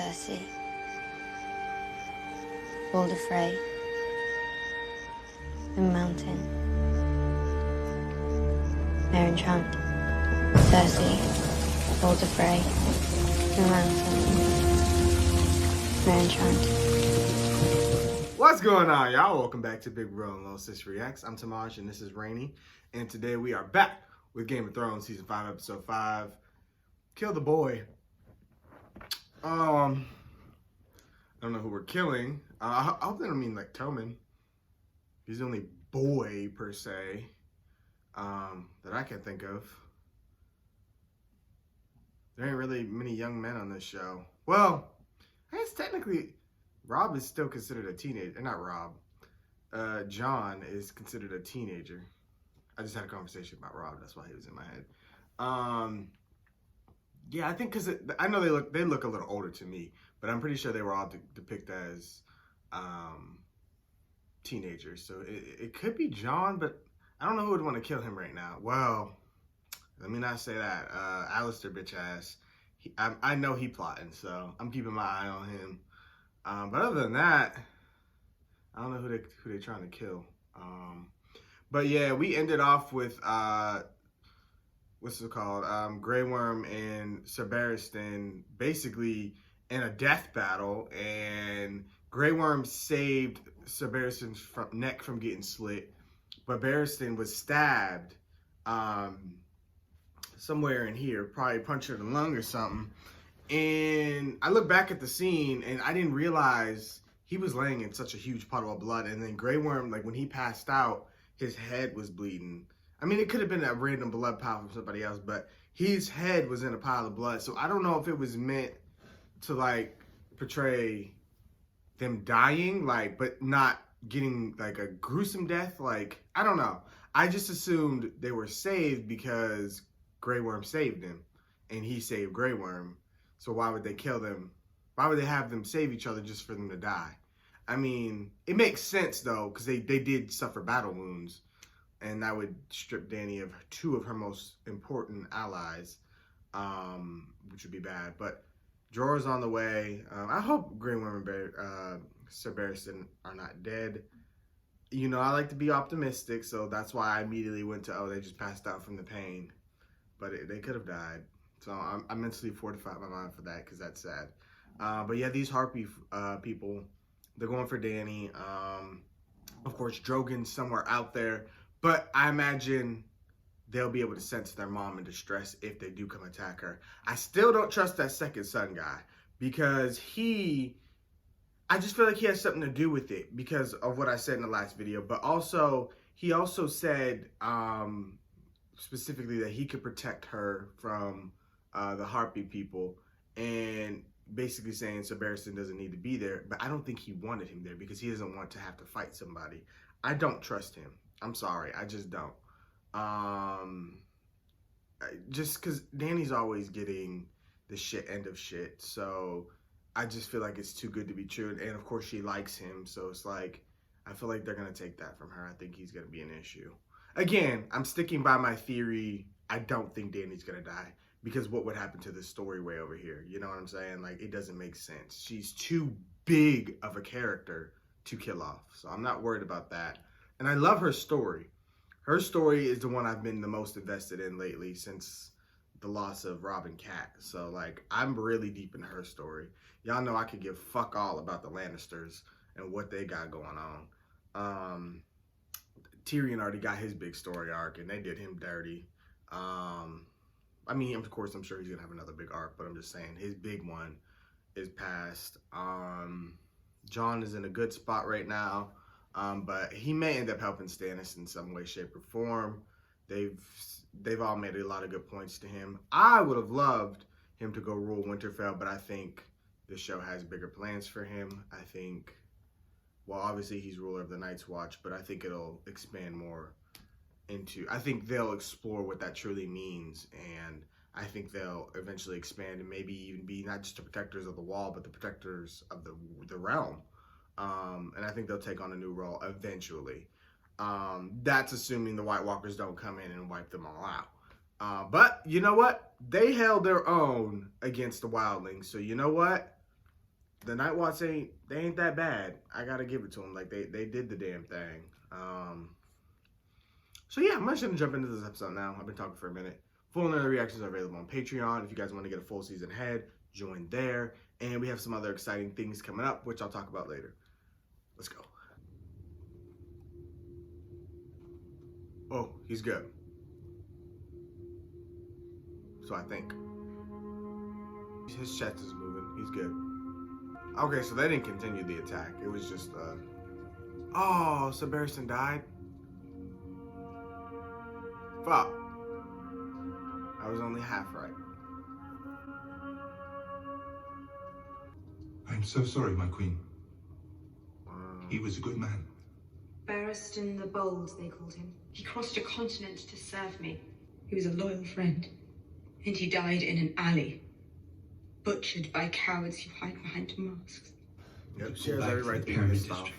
Cersei, Walder Frey, and Mountain. Meereen Trant, Cersei, Walder Frey, and Mountain. Meereen Trant. What's going on, y'all? Welcome back to Big Bro and Little Sis Reacts. I'm Tamaj and this is Rainy, and today we are back with Game of Thrones Season 5, Episode 5, Kill the Boy. I don't know who we're killing. I hope they don't mean like Tommen. He's the only boy, per se, that I can think of. There ain't really many young men on this show. Well, I guess technically Robb is still considered a teenager. Not Robb. Jon is considered a teenager. I just had a conversation about Robb. That's why he was in my head. Yeah, I think because I know they look a little older to me, but I'm pretty sure they were all depicted as teenagers. So it could be Jon, but I don't know who would want to kill him right now. Well, let me not say that. Alistair, bitch ass. I know he plotting, so I'm keeping my eye on him. But other than that, I don't know who they trying to kill. But yeah, we ended off with what's it called? Grey Worm and Ser Barristan basically in a death battle, and Grey Worm saved Ser Barristan's neck from getting slit, but Barristan was stabbed somewhere in here, probably punched her in the lung or something. And I look back at the scene and I didn't realize he was laying in such a huge puddle of blood. And then Grey Worm, like when he passed out, his head was bleeding. I mean, it could have been a random blood pile from somebody else, but his head was in a pile of blood. So I don't know if it was meant to like portray them dying, like, but not getting like a gruesome death. Like, I don't know. I just assumed they were saved because Grey Worm saved him and he saved Grey Worm. So why would they kill them? Why would they have them save each other just for them to die? I mean, it makes sense though, because they did suffer battle wounds, and that would strip Dany of two of her most important allies, which would be bad. But Jorah's on the way. I hope Grey Worm and Ser Barristan are not dead. You know, I like to be optimistic, so that's why I immediately went to, oh, they just passed out from the pain. But they could have died. So I'm mentally fortified my mind for that, because that's sad. But yeah, these Harpy people, they're going for Dany. Of course, Drogon's somewhere out there. But I imagine they'll be able to sense their mom in distress if they do come attack her. I still don't trust that second son guy, because I just feel like he has something to do with it because of what I said in the last video. But also, he also said specifically that he could protect her from the Harpy people, and basically saying Ser Barristan doesn't need to be there. But I don't think he wanted him there because he doesn't want to have to fight somebody. I don't trust him. I'm sorry, I just don't. Just because Dany's always getting the shit end of shit, so I just feel like it's too good to be true. And of course she likes him, so it's like, I feel like they're gonna take that from her. I think he's gonna be an issue. Again, I'm sticking by my theory. I don't think Dany's gonna die, because what would happen to this story way over here? You know what I'm saying? Like, it doesn't make sense. She's too big of a character to kill off. So I'm not worried about that. And I love her story. Her story is the one I've been the most invested in lately since the loss of Robb and Cat. So, like, I'm really deep in her story. Y'all know I could give fuck all about the Lannisters and what they got going on. Tyrion already got his big story arc, and they did him dirty. I mean, of course, I'm sure he's gonna have another big arc, but I'm just saying his big one is past. Jon is in a good spot right now, but he may end up helping Stannis in some way, shape, or form. They've all made a lot of good points to him. I would have loved him to go rule Winterfell, but I think the show has bigger plans for him. I think, well, obviously he's ruler of the Night's Watch, but I think it'll expand more into, I think they'll explore what that truly means, and I think they'll eventually expand and maybe even be not just the protectors of the wall, but the protectors of the realm. And I think they'll take on a new role eventually. That's assuming the White Walkers don't come in and wipe them all out. But you know what? They held their own against the Wildlings. So you know what? the Night Watch ain't that bad. I gotta give it to them. Like they did the damn thing. So yeah, I'm just gonna jump into this episode now. I've been talking for a minute. Full and other reactions are available on Patreon. If you guys want to get a full season ahead, join there. And we have some other exciting things coming up, which I'll talk about later. Let's go. Oh, he's good. So I think. His chest is moving. He's good. Okay, so they didn't continue the attack. It was just, oh, so Barristan died? Fuck. I was only half right. I'm so sorry, my queen. He was a good man. Barristan the Bold, they called him. He crossed a continent to serve me. He was a loyal friend. And he died in an alley. Butchered by cowards who hide behind masks. Yep, she has every right to be pissed off.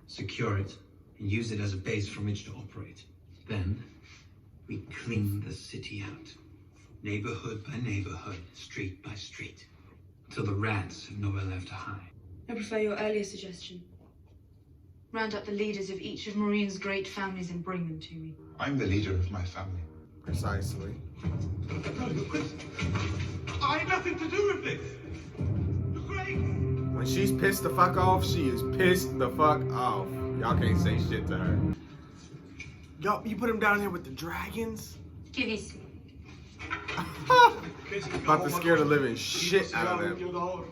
Secure it, and use it as a base from which to operate. Then, we clean the city out. Neighborhood by neighborhood, street by street. Until the rats have nowhere left to hide. I prefer your earlier suggestion. Round up the leaders of each of Meereen's great families and bring them to me. I'm the leader of my family. Precisely. I had nothing to do with this! When she's pissed the fuck off, she is pissed the fuck off. Y'all can't say shit to her. Y'all, you put him down here with the dragons? Give us. About to scare the living shit out of them.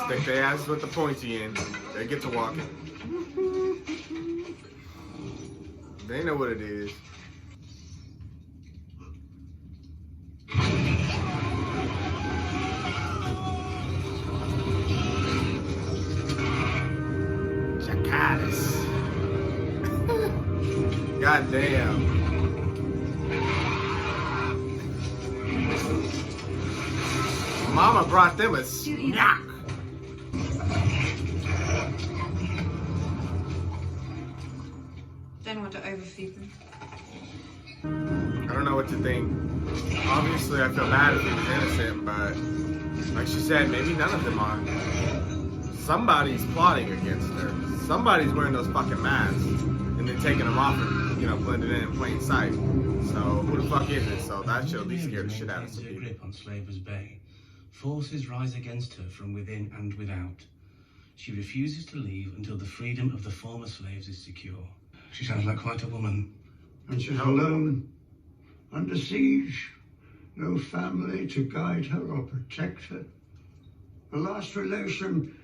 Stick their ass with the pointy end. They get to walking. They know what it is. Jakaris. God damn. Mama brought them a snack. Don't want to overfeed them. I don't know what to think. Obviously, I feel bad if he was innocent, but like she said, maybe none of them are. Somebody's plotting against her. Somebody's wearing those fucking masks and then taking them off and, you know, blending in plain sight. So who the fuck is it? So that should at least scare the shit out of some people. Grip on Slaver's Bay. Forces rise against her from within and without. She refuses to leave until the freedom of the former slaves is secure. She sounds like quite a woman. And she's alone, under siege, no family to guide her or protect her. The last relation,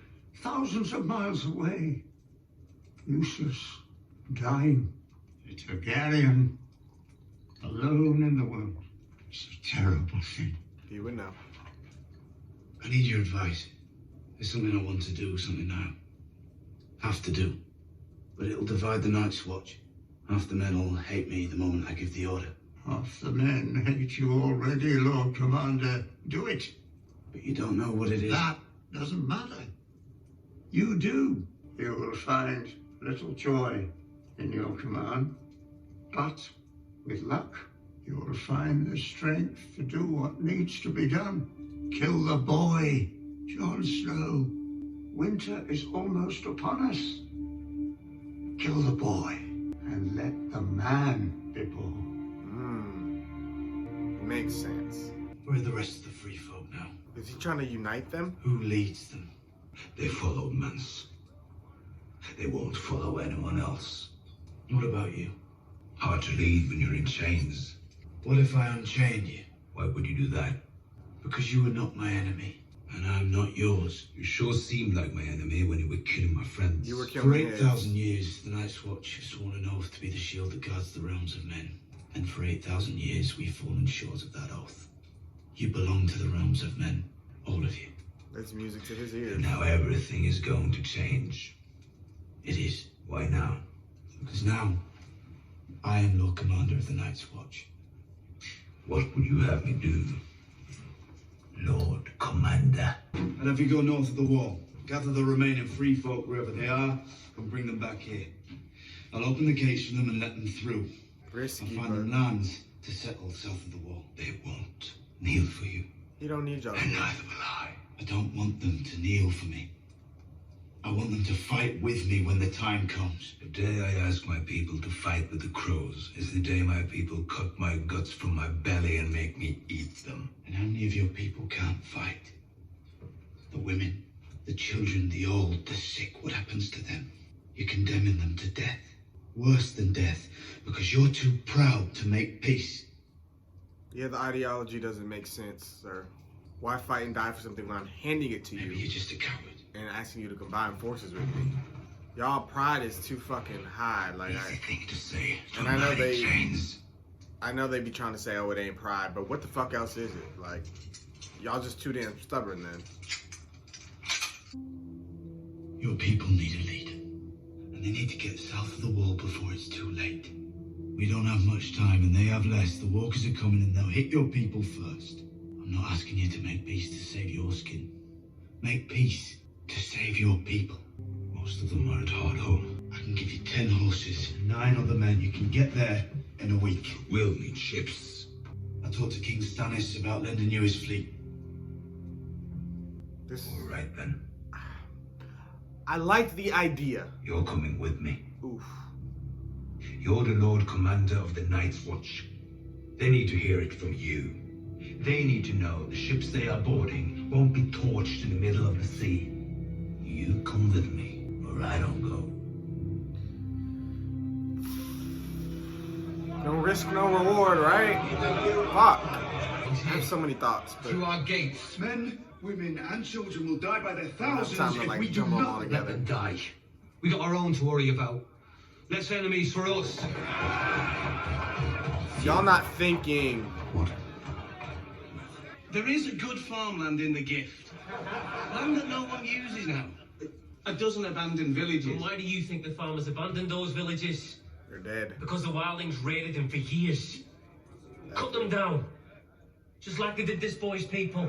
thousands of miles away, useless, dying, a Targaryen, alone in the world. It's a terrible thing. You would know. I need your advice. There's something I want to do, something I have to do. But it'll divide the Night's Watch. Half the men will hate me the moment I give the order. Half the men hate you already, Lord Commander. Do it. But you don't know what it is. That doesn't matter. You do. You will find little joy in your command. But with luck, you will find the strength to do what needs to be done. Kill the boy, Jon Snow. Winter is almost upon us. Kill the boy and let the man be born. Makes sense. Where are the rest of the free folk now? Is he trying to unite them? Who leads them? They follow Mance. They won't follow anyone else. What about you? Hard to lead when you're in chains. What if I unchained you? Why would you do that? Because you were not my enemy, and I'm not yours. You sure seemed like my enemy when you were killing my friends. You were For killing 8,000 years, the Night's Watch has sworn an oath to be the shield that guards the realms of men. And for 8,000 years, we've fallen short of that oath. You belong to the realms of men, all of you. That's music to his ears. And now everything is going to change. It is. Why now? Because now, I am Lord Commander of the Night's Watch. What would you have me do? Lord Commander. And if you go north of the wall, gather the remaining free folk wherever they are, and bring them back here. I'll open the gates for them and let them through. Risky, I'll find but them lands to settle south of the wall. They won't. kneel for you. He don't need y'all. And neither will I. I don't want them to kneel for me. I want them to fight with me when the time comes. The day I ask my people to fight with the crows is the day my people cut my guts from my belly and make me eat them. And how many of your people can't fight? The women, the children, the old, the sick, what happens to them? You're condemning them to death. Worse than death, because you're too proud to make peace. Yeah, the ideology doesn't make sense, sir. Why fight and die for something when I'm handing it to Maybe you you're just a coward. and asking you to combine forces with me? Y'all pride is too fucking high. Like, Easy thing to say. and I know they, Chains. I know they be trying to say, oh, it ain't pride, but what the fuck else is it? Like, y'all just too damn stubborn then. Your people need a leader. And they need to get south of the wall before it's too late. We don't have much time and they have less. The walkers are coming and they'll hit your people first. I'm not asking you to make peace to save your skin. Make peace to save your people. Most of them are at Hardhome. I can give you 10 horses and 9 other men. You can get there in a week. We'll need ships. I talked to King Stannis about lending you his fleet. This, All right then. I like the idea. You're coming with me. Oof. You're the Lord Commander of the Night's Watch. They need to hear it from you. They need to know the ships they are boarding won't be torched in the middle of the sea. You come with me, or I don't go. No risk, no reward, right? Fuck. I have so many thoughts, but Through our gates. Men, women, and children will die by their thousands time to, if like, we do jump them all nothing. together. Let them die. We got our own to worry about. Less enemies for us. y'all not thinking. What? There is a good farmland in the gift. Land that no one uses now. A dozen abandoned villages. Why do you think the farmers abandoned those villages? They're dead. Because the wildlings raided them for years. Cut them down. Just like they did this boy's people.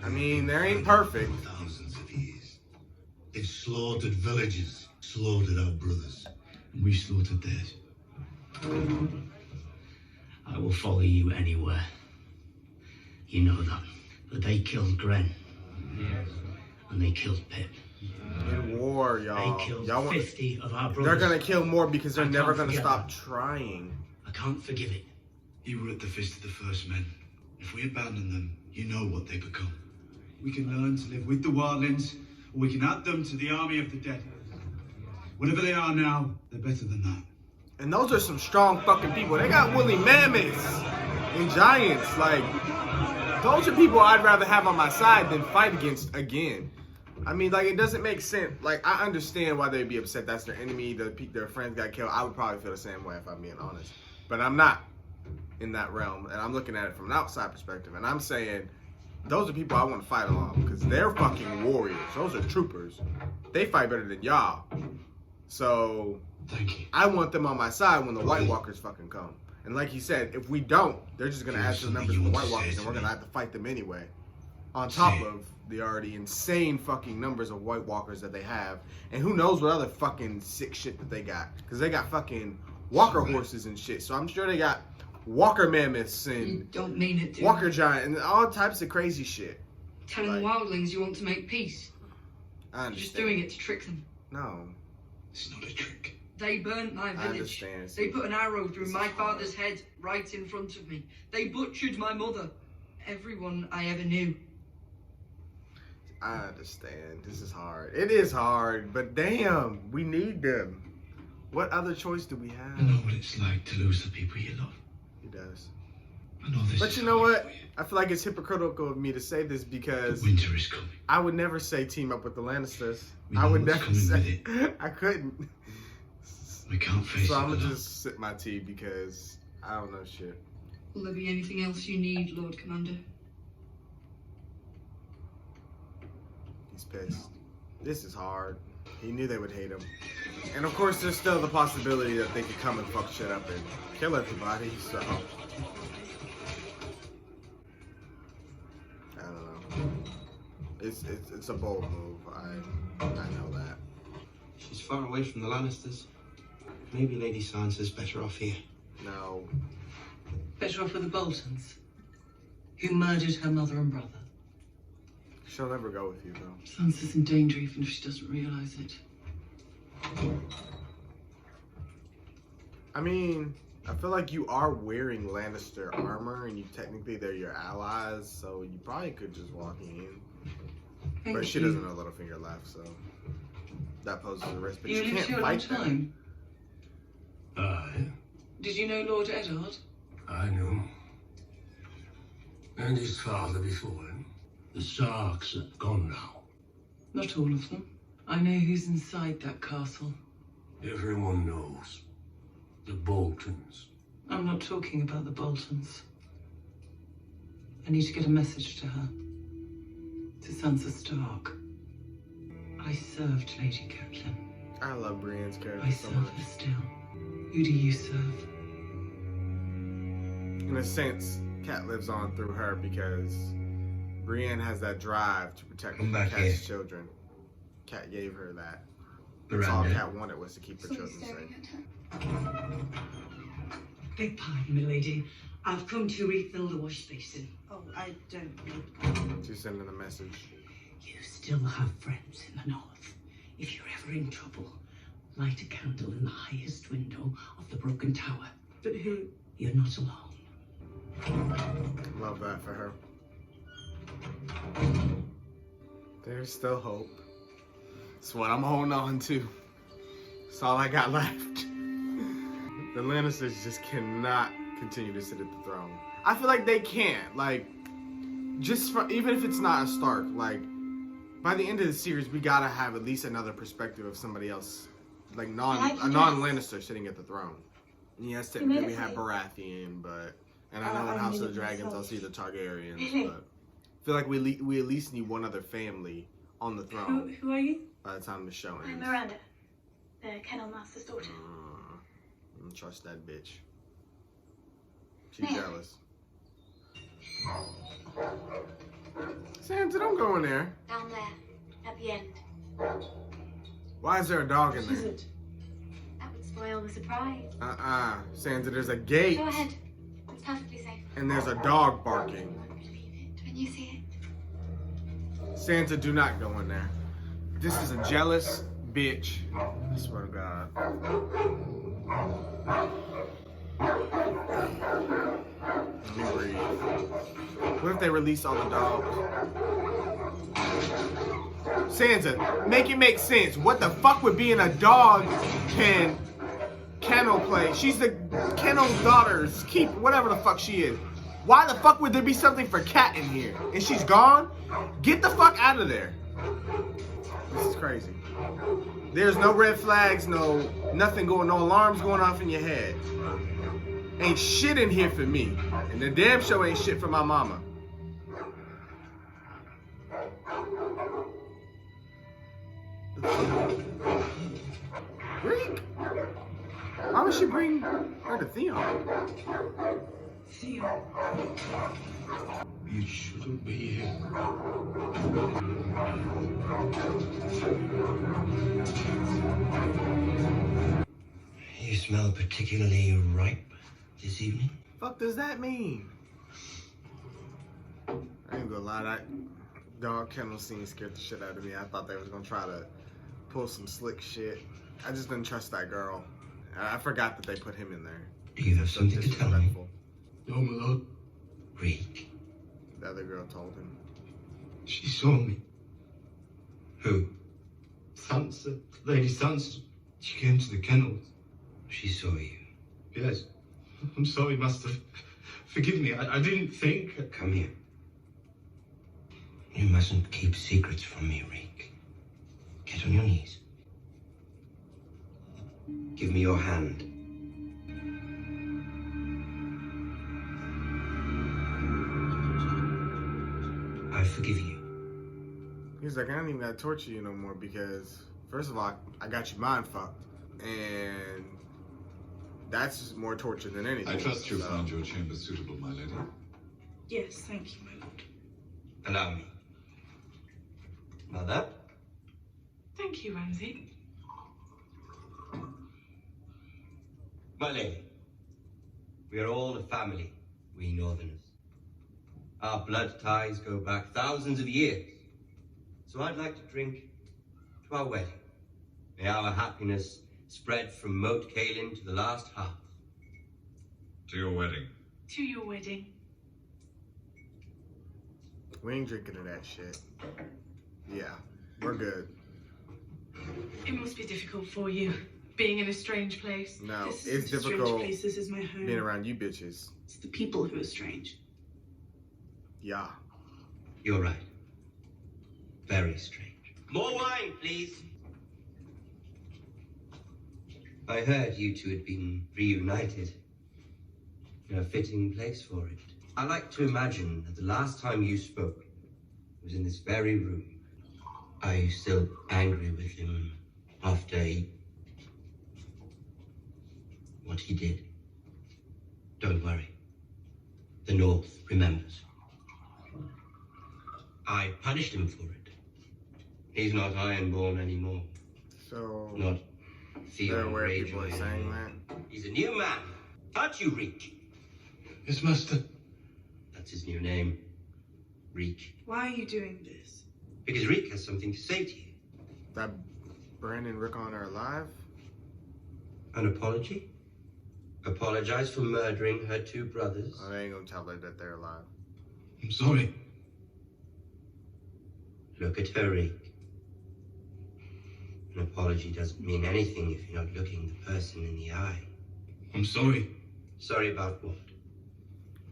I mean, they ain't perfect. Thousands of years. They've slaughtered villages, slaughtered our brothers, and we slaughtered theirs. I will follow you anywhere. You know that. But they killed Gren. And they killed Pip. In war, y'all. They killed Y'all want, 50 of our they're brothers. gonna kill more because they're I never can't gonna forget stop that. trying. I can't forgive it. You were at the Fist of the First Men. If we abandon them, you know what they become. We can learn to live with the wildlings, or we can add them to the army of the dead. Whatever they are now, they're better than that. And those are some strong fucking people. They got woolly mammoths and giants. Like, those are people I'd rather have on my side than fight against again. I mean, like, it doesn't make sense. Like, I understand why they'd be upset. That's their enemy. Their friends got killed. I would probably feel the same way if I'm being honest. But I'm not in that realm. And I'm looking at it from an outside perspective. And I'm saying, those are people I want to fight along. Because they're fucking warriors. Those are troopers. They fight better than y'all. So, Thank you. I want them on my side when the White Walkers fucking come. And like he said, if we don't, they're just going to add to the numbers of the White Walkers. And we're going to have to fight them anyway. On top of the already insane fucking numbers of White Walkers that they have. And who knows what other fucking sick shit that they got. Because they got fucking walker horses and shit. So I'm sure they got walker mammoths You and don't mean it, do you? walker giant and all types of crazy shit. Telling the wildlings you want to make peace. I You're understand. just doing it to trick them. No. It's not a trick. They burnt my I village. understand. They put an arrow through my father's head right in front of me. They butchered my mother. Everyone I ever knew. I understand. This is hard. It is hard, but damn, we need them. What other choice do we have? I know what it's like to lose the people you love. He does. I know this. But is you know hard what? for you. I feel like it's hypocritical of me to say this because Winter is coming. I would never say team up with the Lannisters. We I know would what's never coming say. with I couldn't. We can't face So it I'm gonna alone. just sip my tea because I don't know shit. Will there be anything else you need, Lord Commander? He's pissed. This is hard. He knew they would hate him. And of course, there's still the possibility that they could come and fuck shit up and kill everybody, so. I don't know. It's a bold move. I know that. She's far away from the Lannisters. Maybe Lady Sansa's better off here. No. Better off with the Boltons. who murdered her mother and brother. She'll never go with you, though. Sansa's in danger even if she doesn't realize it. I mean, I feel like you are wearing Lannister armor, and technically they're your allies, so you probably could just walk in. But she doesn't know Littlefinger left, so that poses a risk. But You you lived can't here a long fight them. time. Aye, Did you know Lord Eddard? I knew. And his father before him. The Starks are gone now. Not all of them. I know who's inside that castle. Everyone knows. The Boltons. I'm not talking about the Boltons. I need to get a message to her. To Sansa Stark. I served Lady Catelyn. I love Brienne's character I so serve much. her still. Who do you serve? In a sense, Cat lives on through her because Brienne has that drive to protect Come back Cat's here. children. Cat gave her that. That's all Miranda. Cat wanted was to keep her children safe. Beg pardon, milady. I've come to refill the wash basin. Oh, I don't need. She's sending a message. You still have friends in the north. If you're ever in trouble, light a candle in the highest window of the broken tower. But who? You're not alone. Love that for her. There's still hope. It's what I'm holding on to. It's all I got left. The Lannisters just cannot continue to sit at the throne. I feel like they can't. Like, even if it's not a Stark, like, by the end of the series, we gotta have at least another perspective of somebody else, like a non-Lannister sitting at the throne. And yes, technically we have Baratheon, and I know in House of the Dragons I'll see the Targaryens, but I feel like we at least need one other family on the throne. Who are you? By the time the show ends. I'm Miranda, the Kennel Master's daughter. I don't trust that bitch. She's Man. jealous. Sansa, don't go in there. Down there, at the end. Why is there a dog in there? That would spoil the surprise. Sansa, there's a gate. Go ahead. It's perfectly safe. And there's a dog barking. You won't believe it when you see it. Sansa, do not go in there. This is a jealous bitch. I swear to God. Let me breathe. What if they release all the dogs? Sansa, make it make sense. What the fuck would being a dog can kennel play? She's the kennel's daughter's keep, whatever the fuck she is. Why the fuck would there be something for Cat in here? And she's gone? Get the fuck out of there. This is crazy. There's no red flags, no alarms going off in your head. Ain't shit in here for me. And the damn show ain't shit for my mama. Reek? Why would she bring her to Theon? Theon. You shouldn't be here. You smell particularly ripe this evening? Fuck does that mean? I ain't gonna lie, that dog kennel scene scared the shit out of me. I thought they was gonna try to pull some slick shit. I just didn't trust that girl. I forgot that they put him in there. Do you have something to tell me? No, my lord. Reek. The other girl told him. She saw me. Who? Sansa. Lady Sansa. She came to the kennels. She saw you. Yes. I'm sorry, Master. Forgive me. I didn't think. Come here. You mustn't keep secrets from me, Reek. Get on your knees. Give me your hand. I forgive you. He's like, I don't even gotta torture you no more because, first of all, I got you mind fucked. And that's more torture than anything. I trust you'll find your chamber suitable, my lady. Yes, thank you, my lord. Allow me. Mother? Thank you, Ramsay. My lady, we are all a family, we Northerners. Our blood ties go back thousands of years. So I'd like to drink to our wedding. May our happiness spread from Moat Cailin to the last hearth. To your wedding. To your wedding. We ain't drinking to that shit. Yeah, we're good. It must be difficult for you, being in a strange place. No, This it's is a strange difficult place. This is my home. being around you bitches. It's the people who are strange. Yeah. You're right. Very strange. More wine, please. I heard you two had been reunited. In a fitting place for it. I like to imagine that the last time you spoke was in this very room. Are you still angry with him after what he did? Don't worry. The North remembers. I punished him for it. He's not Ironborn anymore. So Not there Theon where people Greyjoy are saying anymore. that. He's a new man. Aren't you, Reek? Yes, Master. That's his new name. Reek. Why are you doing this? Because Reek has something to say to you. That Bran and Rickon are alive? An apology? Apologize for murdering her two brothers? Oh, they ain't gonna tell her that they're alive. I'm sorry. Look at her, Reek. An apology doesn't mean anything if you're not looking the person in the eye. I'm sorry. Sorry about what?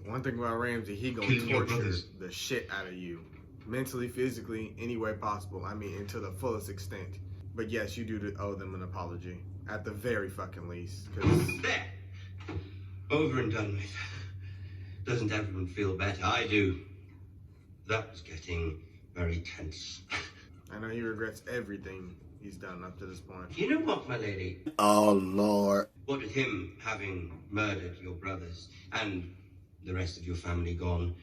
One thing about Ramsay, he gonna Killing your torture brothers. the shit out of you. Mentally, physically, any way possible. I mean, to the fullest extent. But yes, you do owe them an apology. At the very fucking least. Cause There! Over and done with. Doesn't everyone feel better? I do. That was getting very tense. I know he regrets everything he's done up to this point. You know what, my lady? Oh, Lord. What with him having murdered your brothers and the rest of your family gone,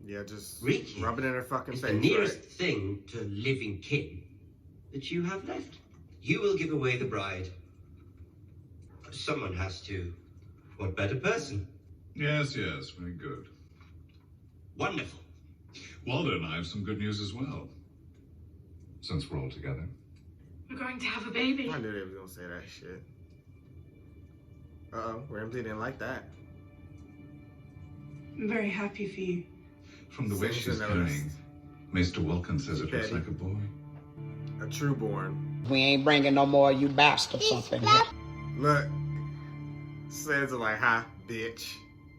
Yeah, just Reek rub it in her fucking is face. the nearest right? thing to living kin that you have left. You will give away the bride. Someone has to. What better person? Yes, very good. Wonderful. Waldo and I have some good news as well. Since we're all together. We're going to have a baby. I knew they was gonna say that shit. Uh-oh, Ramsay didn't like that. I'm very happy for you. From the way Seems she's to notice. carrying, Maester Wilkin says it looks Petty. like a boy. A trueborn. We ain't bringing no more of you bastards up in here. Look. Says it like, ha, bitch.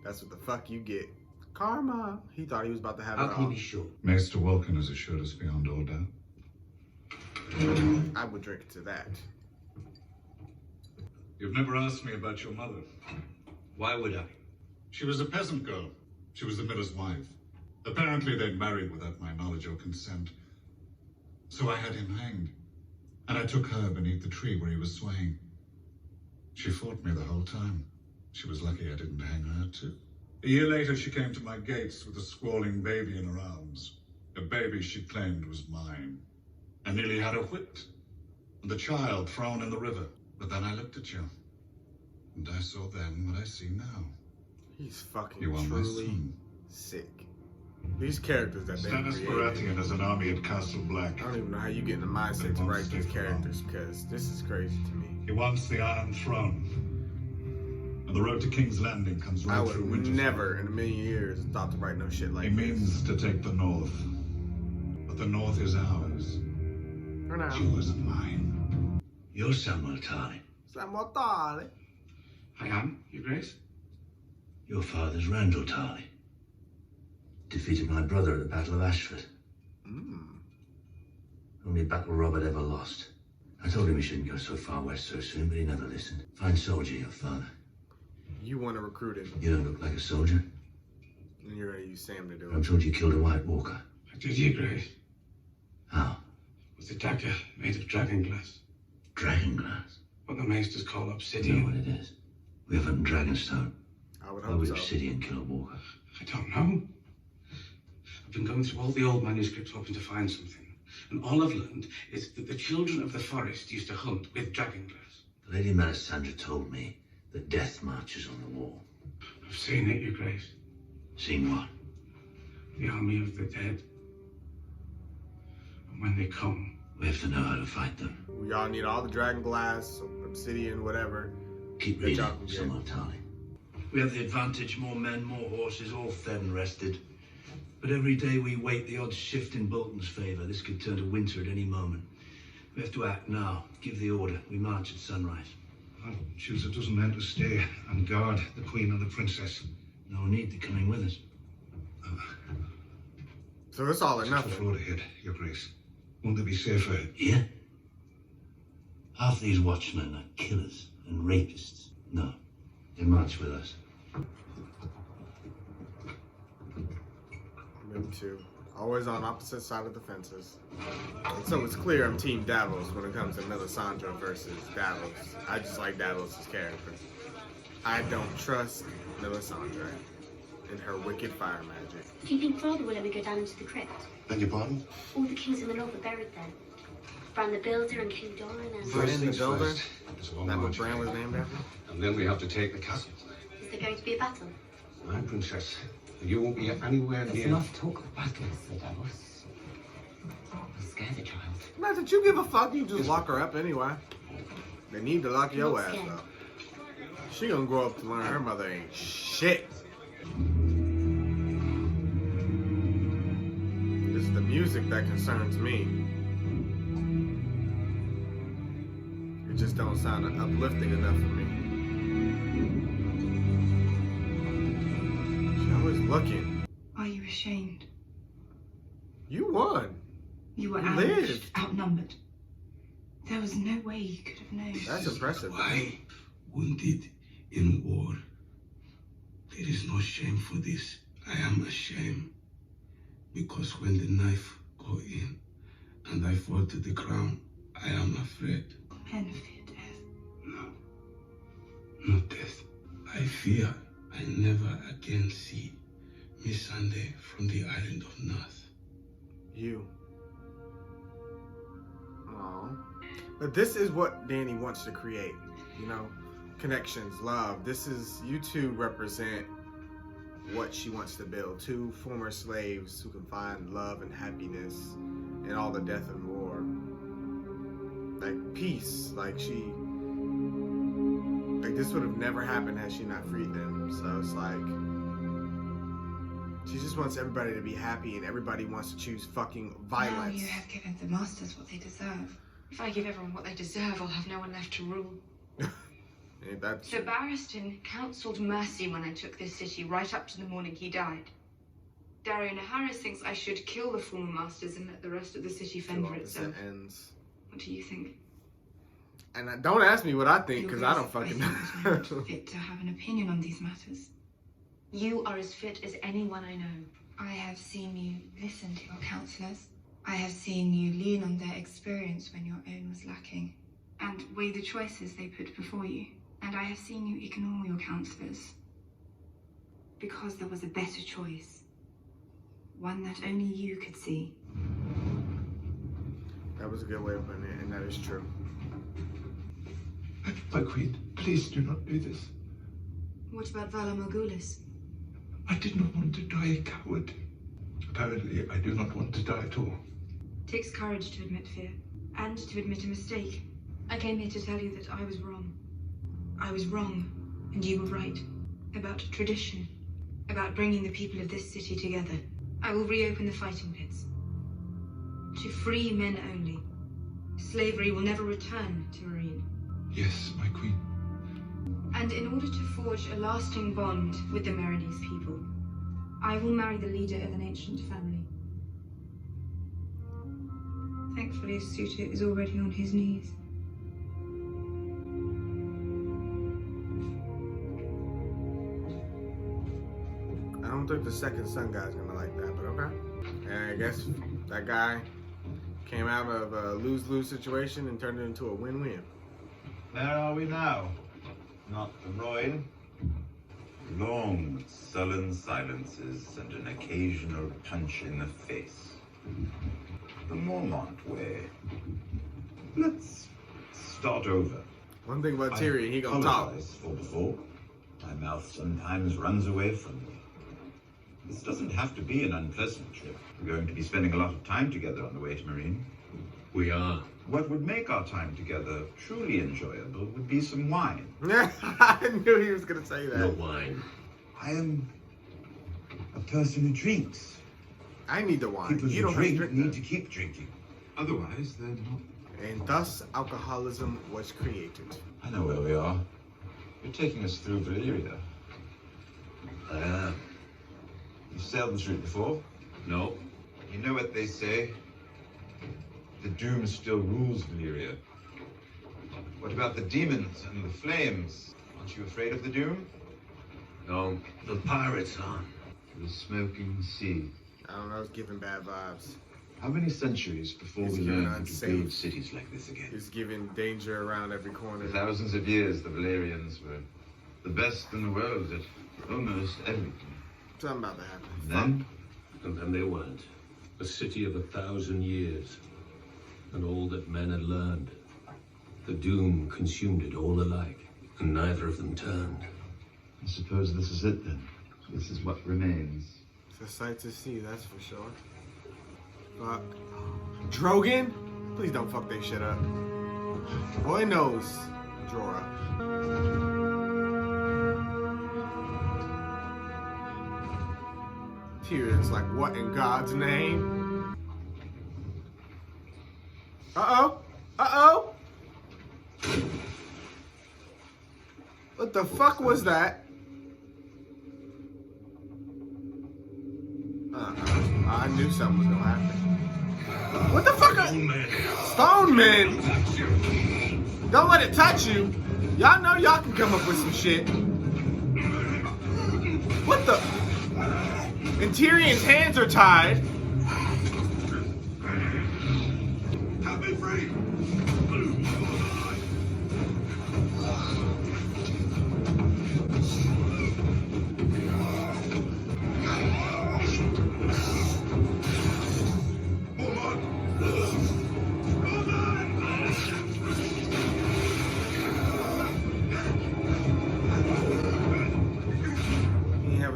That's what the fuck you get. Karma. He thought he was about to have How it can you all. be sure? Maester Wilkin has assured us beyond all doubt. I would drink to that. You've never asked me about your mother. Why would I? She was a peasant girl. She was the miller's wife. Apparently they'd married without my knowledge or consent. So I had him hanged. And I took her beneath the tree where he was swaying. She fought me the whole time. She was lucky I didn't hang her too. A year later she came to my gates with a squalling baby in her arms. A baby she claimed was mine. I nearly had her whipped. And the child thrown in the river. But then I looked at you. And I saw then what I see now. He's fucking You are my truly son. sick. These characters that they Stannis created. Baratheon has an army at Castle Black. I don't even know how you get in the mindset to write these characters, because this is crazy to me. He wants the Iron Throne. And the road to King's Landing comes I right would through have Winterfell. never in a million years thought to write no shit like He this. means to take the North. But the North is ours. For now. Yours and mine. You're Samuel Tarly. Samuel Tarly. I am, Your Grace. Your father's Randall Tarly. Defeated my brother at the Battle of Ashford. Only battle Robert ever lost. I told him he shouldn't go so far west so soon, but he never listened. Fine soldier, your father. You want to recruit him, You don't look like a soldier. and you're going to use Sam to do I'm it. told you killed a White Walker. I did, Your Grace. How? With a dagger made of dragon glass. Dragon glass? What the maesters call You know obsidian. what it is? We haven't Dragonstone. I would Why hope would so. obsidian kill a Walker? I don't know. I've been going through all the old manuscripts hoping to find something. And all I've learned is that the children of the forest used to hunt with dragon glass. Lady Melisandre told me that death marches on the wall. I've seen it, Your Grace. Seen what? the army of the dead. And when they come, we have to know how to fight them. We all need all the dragon glass, obsidian, whatever. Keep reading, some more time. We have the advantage, more men, more horses, all fed and rested. But every day we wait, the odds shift in Bolton's favour. This could turn to winter at any moment. We have to act now. Give the order. We march at sunrise. I'll choose a dozen men to stay and guard the Queen and the Princess. No need to come in with us. So it's all or nothing. Tough road ahead, Your Grace. Won't they be safer? Yeah? Half these watchmen are killers and rapists. No, they march with us. Me too. Always on opposite side of the fences. So it's clear I'm Team Davos when it comes to Melisandre versus Davos. I just like Davos' character. I don't trust Melisandre and her wicked fire magic. Do you think Father will let me go down into the crypt? Beg your pardon? All the kings in the north are buried there. Bran the Builder and King Doran and... Bran the Builder? There's a long That what march Bran was ahead. named after? And then we have to take the castle. Is there going to be a battle? My princess, you won't be anywhere There's near. enough talk of battles, Sir Davos. You'll scare the child. Not that you give a fuck, you just lock her up anyway. They need to lock your Not ass scared. up. She gonna grow up to learn her mother ain't shit. It's the music that concerns me. It just don't sound uplifting enough for me. She always looking. Are you ashamed? You won. You were You ambushed, lived. outnumbered. There was no way you could have known. That's impressive. Why? Wounded in war. There is no shame for this. I am ashamed. Because when the knife go in and I fall to the ground, I am afraid. Men fear death. No. Not death. I fear I never again see Missandei from the island of Nath. You. Aww. But this is what Dany wants to create, you know? Connections, love. This is, you two represent what she wants to build. Two former slaves who can find love and happiness in all the death and war. Like peace, like this would have never happened had she not freed them. So it's like, she just wants everybody to be happy and everybody wants to choose fucking violence. Now you have given the masters what they deserve. If I give everyone what they deserve, I'll have no one left to rule. Ain't that Sir Barristan counselled mercy when I took this city right up to the morning he died. Dario Naharis thinks I should kill the former masters and let the rest of the city fend for itself. ends. What do you think? And don't ask me what I think, Your because I Grace, don't fucking think I'm not know. fit to have an opinion on these matters. You are as fit as anyone I know. I have seen you listen to your counsellors. I have seen you lean on their experience when your own was lacking, and weigh the choices they put before you. And I have seen you ignore your counsellors because there was a better choice, one that only you could see. That was a good way of putting it, and that is true. My queen, please do not do this. What about Vala Morghulis? I did not want to die a coward. Apparently, I do not want to die at all. It takes courage to admit fear, and to admit a mistake. I came here to tell you that I was wrong. I was wrong, and you were right. About tradition, about bringing the people of this city together. I will reopen the fighting pits. To free men only. Slavery will never return to Meereen. Yes, my queen. And in order to forge a lasting bond with the Meereenese people, I will marry the leader of an ancient family. Thankfully, his suitor is already on his knees. I don't think the second son guy's gonna like that, but okay. And I guess that guy came out of a lose-lose situation and turned it into a win-win. Where are we now? Not the Royal. Long, sullen silences and an occasional punch in the face. The Mormont way. Let's start over. One thing about Tyrion, he gonna talk. For before. My mouth sometimes runs away from me. This doesn't have to be an unpleasant trip. We're going to be spending a lot of time together on the way to Meereen. We are. What would make our time together truly enjoyable would be some wine. I knew he was going to say that. No wine. I am a person who drinks. I need the wine. People You who don't have to drink drink need that. to keep drinking. Otherwise, they're not. And thus, alcoholism was created. I know where we are. You're taking us through Valyria. I am. You've sailed this route before? No. You know what they say? The doom still rules Valyria. What about the demons and the flames? Aren't you afraid of the doom? No. The pirates are. The smoking sea. I don't know, it's giving bad vibes. How many centuries before It's we giving learn how to unsafe. build cities like this again? It's giving danger around every corner. For thousands of years, the Valyrians were the best in the world at almost everything. Something about to happen. And then they weren't. A city of 1,000 years. And all that men had learned. The doom consumed it all alike. And neither of them turned. I suppose this is it then. This is what remains. It's a sight to see, that's for sure. Fuck. Drogon? Please don't fuck that shit up. Boy knows Jorah. Tyrion's like, what in God's name? Uh-oh. Uh-oh. What the fuck was that? I knew something was gonna happen. What the fuck? Stone men? Don't let it touch you. Y'all know y'all can come up with some shit. What the? And Tyrion's hands are tied. Have me free!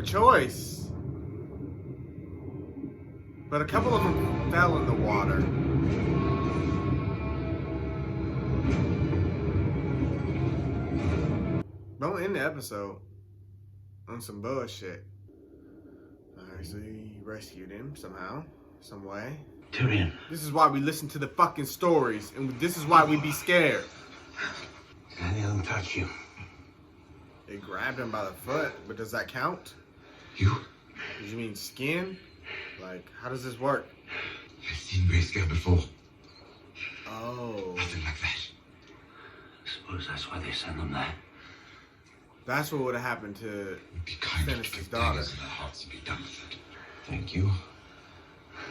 Choice. But a couple of them fell in the water. Don't end the episode on some bullshit. Alright, so he rescued him somehow, some way. Tyrion. This is why we listen to the fucking stories, and this is why we be scared. Did any of them touch you? They grabbed him by the foot, but does that count? You? Did you mean skin? Like, how does this work? I've seen grayscale before. Oh. Nothing like that. I suppose that's why they send them there. That's what would have happened to Stannis' daughter. Daggers in their hearts and be done with it. Thank you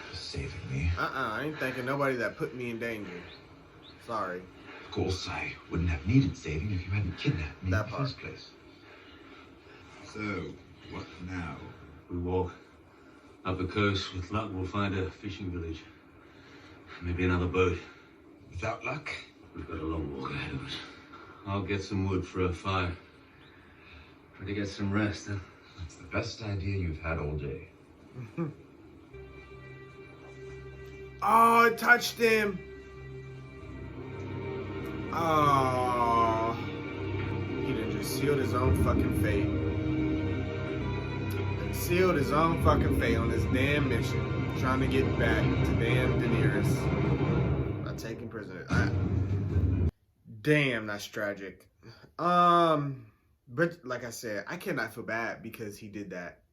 for saving me. I ain't thanking nobody that put me in danger. Sorry. Of course, I wouldn't have needed saving if you hadn't kidnapped me in the first place. So, what now? We walk up the coast. With luck, we'll find a fishing village. Maybe another boat. Without luck? We've got a long walk ahead of us. I'll get some wood for a fire. Try to get some rest, huh? That's the best idea you've had all day. Oh, it touched him. Oh. He done just sealed his own fucking fate. He sealed his own fucking fate on this damn mission. Trying to get back to damn Daenerys. By taking prisoners. Damn, that's tragic. But like I said, I cannot feel bad because he did that.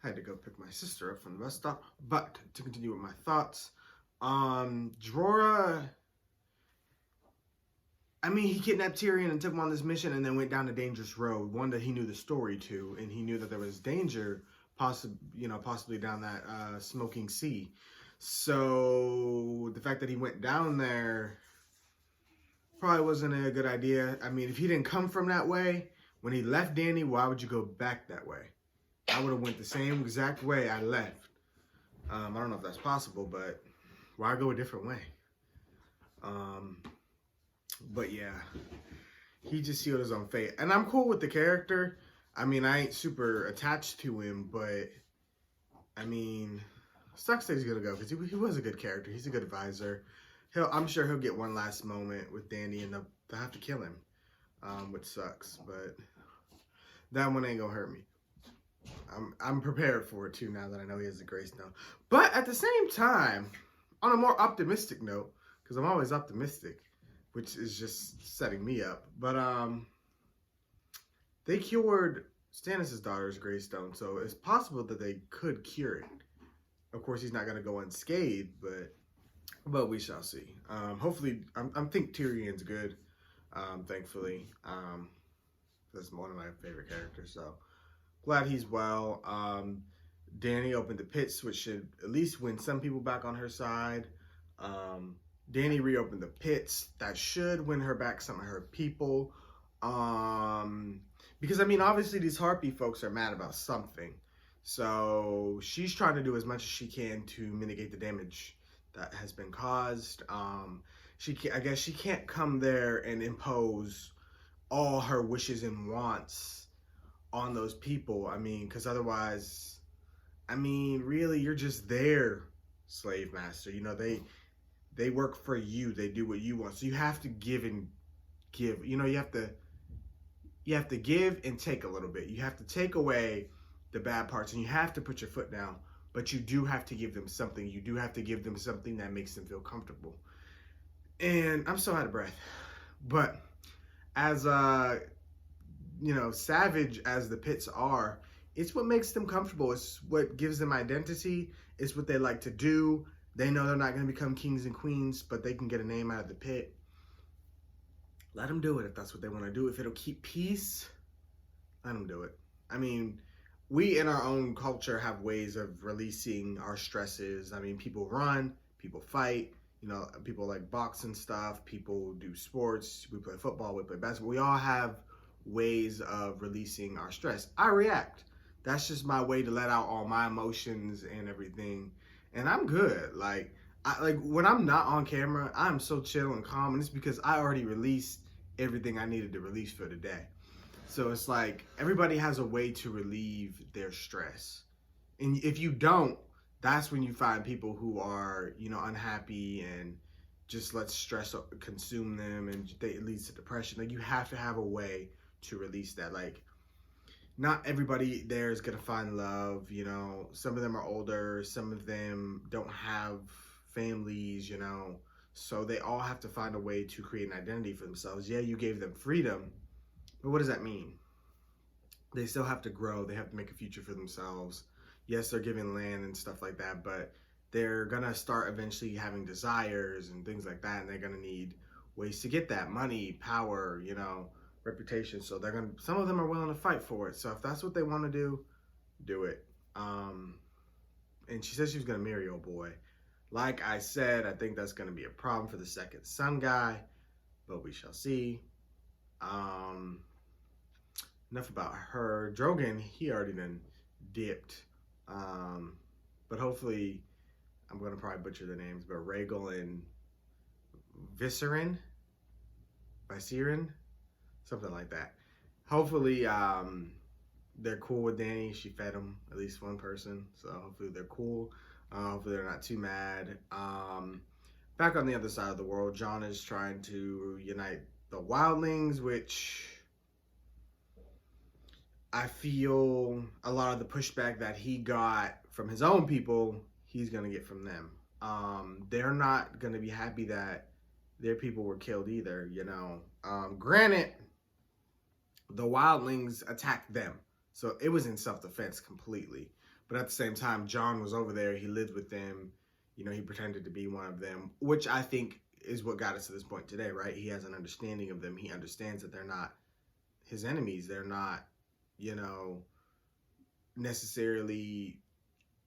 I had to go pick my sister up from the bus stop. But to continue with my thoughts, Jorah, I mean, he kidnapped Tyrion and took him on this mission and then went down a dangerous road, one that he knew the story to, and he knew that there was danger, possibly down that smoking sea. So the fact that he went down there probably wasn't a good idea. I mean, if he didn't come from that way, when he left Dany, why would you go back that way? I would have went the same exact way I left. I don't know if that's possible, but why go a different way? But yeah, he just sealed his own fate. And I'm cool with the character. I mean, I ain't super attached to him, but I mean, sucks that he's gonna go because he was a good character. He's a good advisor. I'm sure he'll get one last moment with Dany, and they'll have to kill him, which sucks. But that one ain't gonna hurt me. I'm prepared for it too now that I know he has the Grey Stone. But at the same time, on a more optimistic note, because I'm always optimistic, which is just setting me up. But they cured Stannis' daughter's Grey Stone, so it's possible that they could cure it. Of course, he's not going to go unscathed, but we shall see. Hopefully, I think Tyrion's good. Thankfully, that's one of my favorite characters. So glad he's well. Dany opened the pits, which should at least win some people back on her side. Dany reopened the pits. That should win her back some of her people. Because, I mean, obviously these Harpy folks are mad about something. So she's trying to do as much as she can to mitigate the damage that has been caused. I guess she can't come there and impose all her wishes and wants on those people. I mean, because otherwise, I mean, really, you're just their slave master. You know, they work for you. They do what you want. So you have to give and give. You know, you have to give and take a little bit. You have to take away the bad parts, and you have to put your foot down. But you do have to give them something. You do have to give them something that makes them feel comfortable. And I'm so out of breath. But as savage as the pits are, it's what makes them comfortable. It's what gives them identity. It's what they like to do. They know they're not going to become kings and queens, but they can get a name out of the pit. Let them do it if that's what they want to do. If it'll keep peace, let them do it. I mean, we in our own culture have ways of releasing our stresses. I mean, people run, people fight, you know, people like boxing stuff, people do sports, we play football, we play basketball. We all have ways of releasing our stress. I react. That's just my way to let out all my emotions and everything. And I'm good. Like when I'm not on camera, I'm so chill and calm, and it's because I already released everything I needed to release for the day. So it's like everybody has a way to relieve their stress. And if you don't, that's when you find people who are, you know, unhappy and just let stress consume them, and it leads to depression. Like, you have to have a way to release that. Like, not everybody there is going to find love, you know. Some of them are older, some of them don't have families, you know. So they all have to find a way to create an identity for themselves. Yeah, you gave them freedom, but what does that mean? They still have to grow. They have to make a future for themselves. Yes, they're given land and stuff like that, but they're going to start eventually having desires and things like that, and they're going to need ways to get that: money, power, you know, reputation. So some of them are willing to fight for it. So if that's what they want to do it. And she said she was going to marry old boy. Like I said, I think that's going to be a problem for the second son guy, but we shall see. Enough about her. Drogon, he already done dipped. But hopefully, I'm going to probably butcher the names, but Rhaegal and Viseryn, something like that. Hopefully, they're cool with Dany. She fed him, at least one person, so hopefully they're cool. Hopefully they're not too mad. Back on the other side of the world, Jon is trying to unite the wildlings, which I feel a lot of the pushback that he got from his own people, he's going to get from them. They're not going to be happy that their people were killed either, you know. Granted, the wildlings attacked them, so it was in self-defense completely. But at the same time, Jon was over there. He lived with them. You know, he pretended to be one of them, which I think is what got us to this point today, right? He has an understanding of them. He understands that they're not his enemies. They're not, you know, necessarily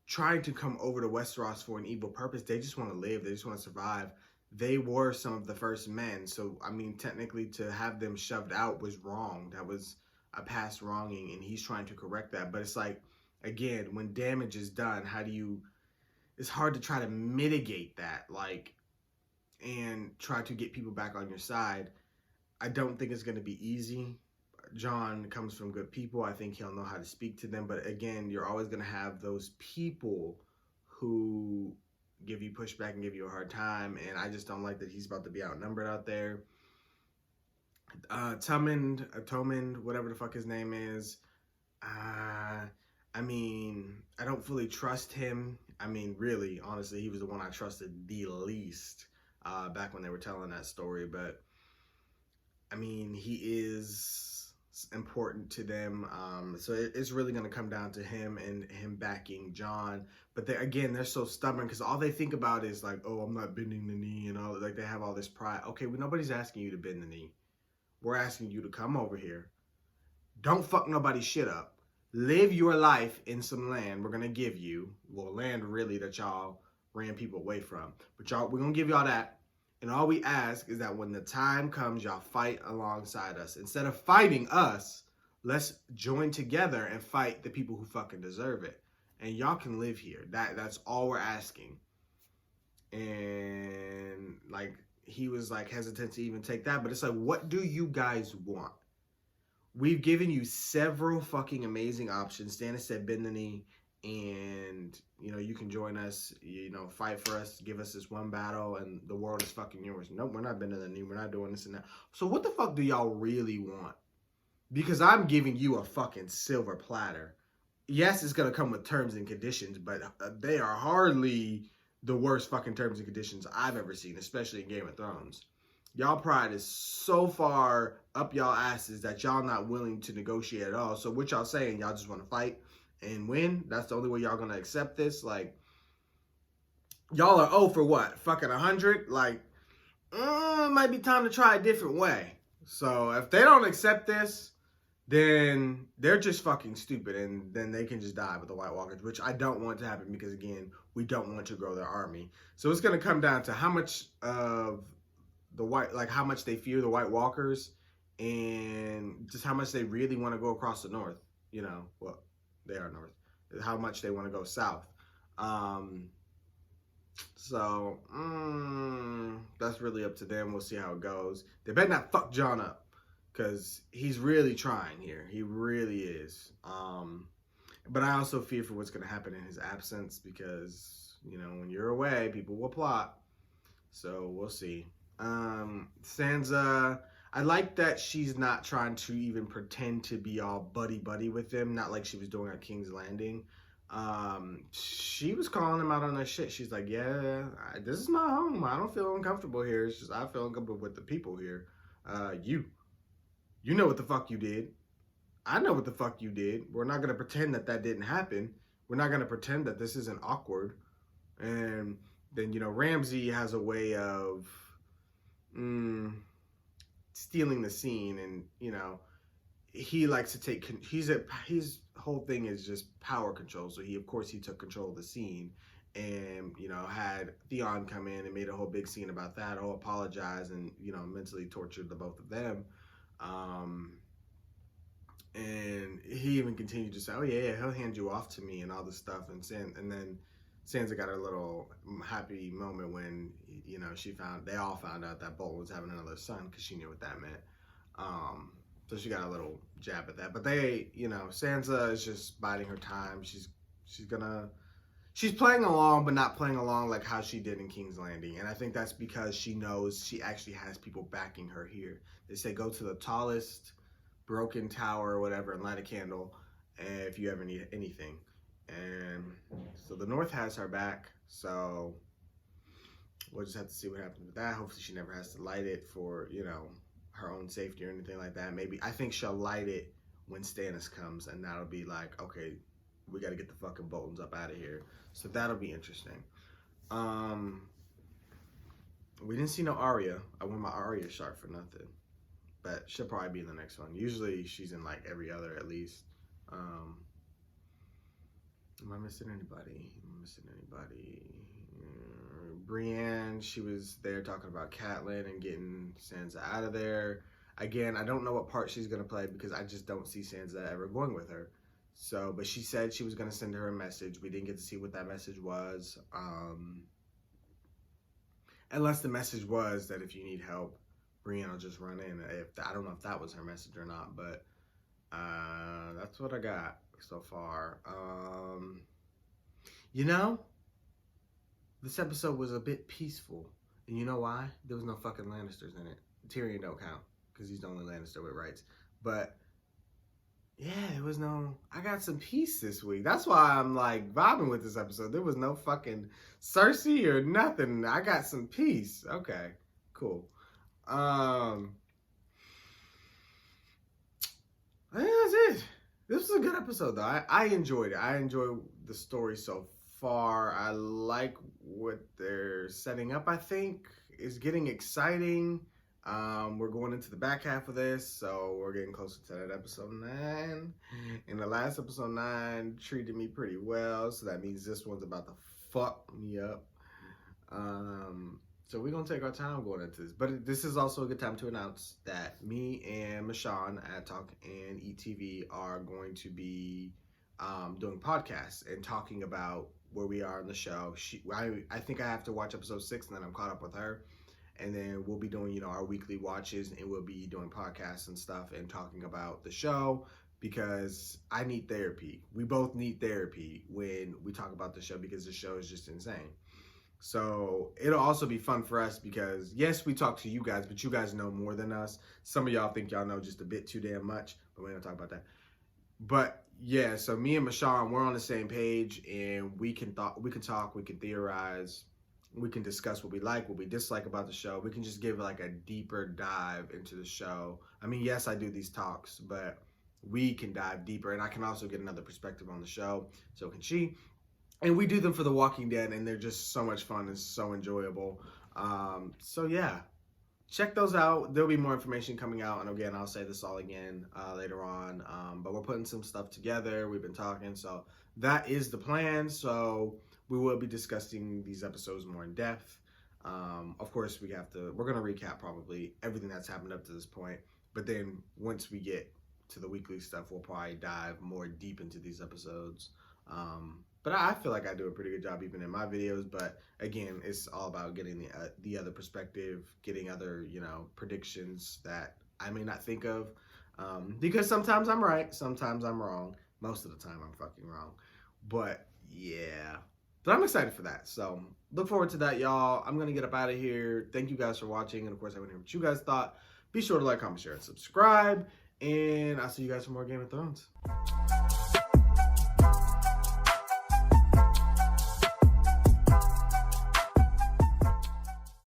trying to come over to Westeros for an evil purpose. They just want to live. They just want to survive. They were some of the first men. So, I mean, technically to have them shoved out was wrong. That was a past wronging, and he's trying to correct that. But it's like, again, when damage is done, it's hard to try to mitigate that, like, and try to get people back on your side. I don't think it's going to be easy. John comes from good people. I think he'll know how to speak to them. But again, you're always going to have those people who give you pushback and give you a hard time. And I just don't like that he's about to be outnumbered out there. Tommen, whatever the fuck his name is. I mean, I don't fully trust him. I mean, really, honestly, he was the one I trusted the least back when they were telling that story. But, I mean, he is important to them. So it's really going to come down to him and him backing Jon. But they're so stubborn because all they think about is like, oh, I'm not bending the knee and all. Like, they have all this pride. Okay, well, nobody's asking you to bend the knee. We're asking you to come over here. Don't fuck nobody's shit up. Live your life in some land we're going to give you. Well, land really that y'all ran people away from. But y'all, we're going to give y'all that. And all we ask is that when the time comes, y'all fight alongside us. Instead of fighting us, let's join together and fight the people who fucking deserve it. And y'all can live here. That's all we're asking. And like, he was like hesitant to even take that. But it's like, what do you guys want? We've given you several fucking amazing options. Stannis said bend the knee and, you know, you can join us, you know, fight for us, give us this one battle and the world is fucking yours. Nope, we're not bending the knee. We're not doing this and that. So what the fuck do y'all really want? Because I'm giving you a fucking silver platter. Yes, it's going to come with terms and conditions, but they are hardly the worst fucking terms and conditions I've ever seen, especially in Game of Thrones. Y'all pride is so far up y'all asses that y'all not willing to negotiate at all. So what y'all saying? Y'all just want to fight and win? That's the only way y'all gonna accept this? Like, y'all are 0 for what? Fucking 100? Like, it might be time to try a different way. So if they don't accept this, then they're just fucking stupid, and then they can just die with the White Walkers, which I don't want to happen because, again, we don't want to grow their army. So it's gonna come down to how much of how much they fear the White Walkers and just how much they really want to go across the north. You know, well, they are north. How much they want to go south. That's really up to them. We'll see how it goes. They better not fuck Jon up because he's really trying here. He really is. But I also fear for what's going to happen in his absence because, you know, when you're away, people will plot. So we'll see. Sansa, I like that she's not trying to even pretend to be all buddy-buddy with them, not like she was doing at King's Landing. She was calling them out on their shit. She's like, yeah, this is my home. I don't feel uncomfortable here. It's just I feel uncomfortable with the people here. You know what the fuck you did. I know what the fuck you did. We're not going to pretend that that didn't happen. We're not going to pretend that this isn't awkward. And then, you know, Ramsay has a way of stealing the scene, and you know he likes to take his whole thing is just power control. So he took control of the scene, and you know had Theon come in and made a whole big scene about that. Oh, apologize, and you know mentally tortured the both of them. And he even continued to say, oh yeah, he'll hand you off to me and all this stuff, and then Sansa got a little happy moment when, you know, they all found out that Bolton was having another son because she knew what that meant. So she got a little jab at that. But Sansa is just biding her time. She's playing along, but not playing along like how she did in King's Landing. And I think that's because she knows she actually has people backing her here. They say go to the tallest broken tower or whatever and light a candle if you ever need anything. And so the North has her back, so we'll just have to see what happens with that. Hopefully she never has to light it for, you know, her own safety or anything like that. Maybe, I think she'll light it when Stannis comes, and that'll be like, okay, we got to get the fucking Boltons up out of here. So that'll be interesting. We didn't see no Arya. I won my Arya shard for nothing. But she'll probably be in the next one. Usually she's in like every other at least. Am I missing anybody? Brienne, she was there talking about Catelyn and getting Sansa out of there. Again, I don't know what part she's going to play because I just don't see Sansa ever going with her. So, but she said she was going to send her a message. We didn't get to see what that message was. Unless the message was that if you need help, Brienne will just run in. I don't know if that was her message or not, but That's what I got so far. You know, this episode was a bit peaceful. And you know why? There was no fucking Lannisters in it. Tyrion don't count, because he's the only Lannister with rights. But, yeah, there was no... I got some peace this week. That's why I'm, like, vibing with this episode. There was no fucking Cersei or nothing. I got some peace. Okay, cool. I think that's it. This was a good episode, though. I enjoyed it. I enjoyed the story so far. I like what they're setting up, I think. It's getting exciting. We're going into the back half of this, so we're getting closer to that episode 9. And the last episode 9 treated me pretty well, so that means this one's about to fuck me up. So we're going to take our time going into this. But this is also a good time to announce that me and Michonne at Talk and Eat TV are going to be doing podcasts and talking about where we are on the show. I think I have to watch episode 6 and then I'm caught up with her. And then we'll be doing, our weekly watches, and we'll be doing podcasts and stuff and talking about the show because I need therapy. We both need therapy when we talk about the show because the show is just insane. So it'll also be fun for us because, yes, we talk to you guys, but you guys know more than us. Some of y'all think y'all know just a bit too damn much, but we're going to talk about that. But, yeah, so me and Michonne, we're on the same page, and we can talk, we can theorize, we can discuss what we like, what we dislike about the show. We can just give, like, a deeper dive into the show. I mean, yes, I do these talks, but we can dive deeper, and I can also get another perspective on the show. So can she. And we do them for The Walking Dead, and they're just so much fun and so enjoyable. So, yeah, check those out. There'll be more information coming out. And, again, I'll say this all again later on. But we're putting some stuff together. We've been talking. So that is the plan. So we will be discussing these episodes more in depth. Of course, we're going to recap probably everything that's happened up to this point. But then once we get to the weekly stuff, we'll probably dive more deep into these episodes. But I feel like I do a pretty good job even in my videos. But again, it's all about getting the other perspective, getting other, predictions that I may not think of. Because sometimes I'm right, sometimes I'm wrong. Most of the time I'm fucking wrong. But yeah. But I'm excited for that. So look forward to that, y'all. I'm going to get up out of here. Thank you guys for watching. And of course, I want to hear what you guys thought. Be sure to like, comment, share, and subscribe. And I'll see you guys for more Game of Thrones.